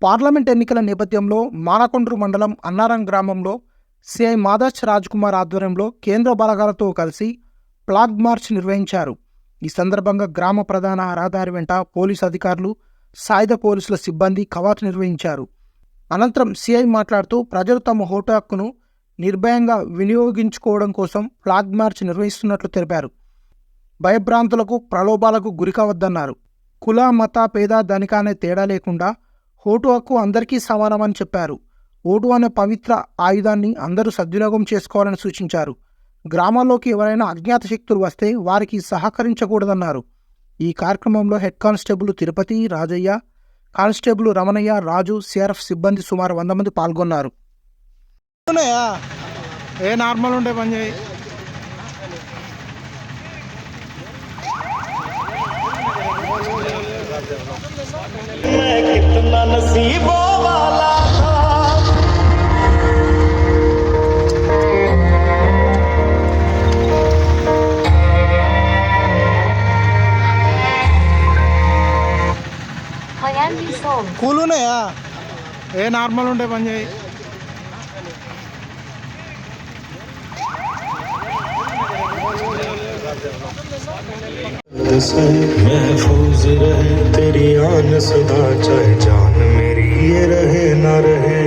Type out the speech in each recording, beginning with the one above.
Parliament ఎన్నికల నేపథ్యంలో మానకొండ్రు మండలం అన్నారం గ్రామంలో సిఐ మాదాచ్ రాజ్ కుమార్ ఆధ్వర్యంలో కేంద్ర బలగాలతో కలిసి ఫ్లాగ్ మార్చ్ నిర్వహించారు. ఈ సందర్భంగా గ్రామ ప్రధాన రహదారి వెంట పోలీసు అధికారులు, సాయుధ పోలీసుల సిబ్బంది కవాతు నిర్వహించారు. అనంతరం సిఐ మాట్లాడుతూ ప్రజలు తమ ఓటు హక్కును నిర్భయంగా వినియోగించుకోవడం కోసం ఫ్లాగ్ మార్చ్ నిర్వహిస్తున్నట్లు తెలిపారు. భయభ్రాంతులకు, ప్రలోభాలకు గురికావద్దన్నారు. కుల, మత, పేద, ధనిక అనే తేడా లేకుండా ఓటు హక్కు అందరికీ సమానమని చెప్పారు. ఓటు అనే పవిత్ర ఆయుధాన్ని అందరూ సద్వినియోగం చేసుకోవాలని సూచించారు. గ్రామాల్లోకి ఎవరైనా అజ్ఞాత శక్తులు వస్తే వారికి సహకరించకూడదన్నారు. ఈ కార్యక్రమంలో head constable Tirupati, Rajaiah, constable Ramanaiah, Raju, CRF సిబ్బంది సుమారు 100 మంది పాల్గొన్నారు. ఏ నార్మల్ ఉండే పని చేయి. కూల్ ఉన్నాయా? ఏ నార్మల్ ఉండే పని చేయి. महफूज रहे तेरी आन सदा, चाहे जान मेरी ये रहे ना रहे।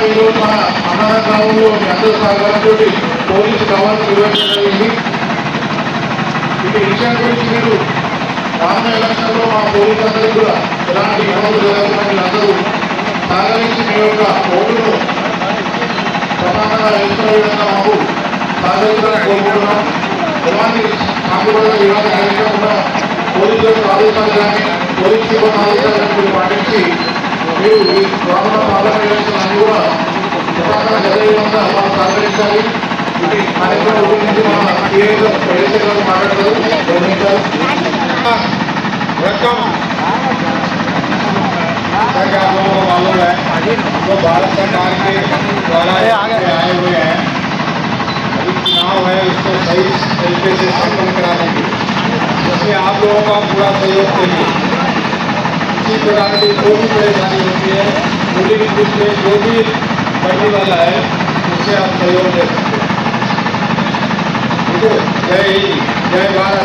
ఈరోజు మన అన్నారం గ్రామంలో అందరూ సహకారంతో పోలీసు కవాతు నిర్వహించగలిగింది. ఇక విషయం గురించి మీరు రానున్న ఎలక్షన్లో మా పోలీసు అందరికీ కూడా ఎలాంటి ఇబ్బందులు జరగకుండా అందరూ సహకరించి మీ యొక్క ఓటును ప్రధానంగా వేసుకునే విధంగా మాకు సహకరించాలని కోరుకుంటున్నాం. ఎలాంటి కాకుండా ఇలాంటి కార్యక్రమంలో పోలీసులకు ఆదేశాలు కానీ పోలీసు సిబ్బంది ఆదేశాలు కానీ పాటించి మీరు ఈ గ్రామంలో పార్లమెంట్ ఎలక్షన్ అన్ని కూడా ప్రధానంగా జరిగే విధంగా మనం సహకరించాలి. ఇది కార్యక్రమం గురించి మన ప్రదేశాలు మాట్లాడతారు. मालूम है तो भारत सरकार के द्वारा आए हुए हैं, अभी चुनाव है उसको सही तरीके से संपन्न कराने के लिए इसमें आप लोगों का पूरा सहयोग चाहिए। किसी प्रकार की कोई भी परेशानी होती है, पोलिंग बूथ में जो भी पढ़ने वाला है उससे आप सहयोग दे सकते हैं। ठीक है, जय हिंद, जय भारत।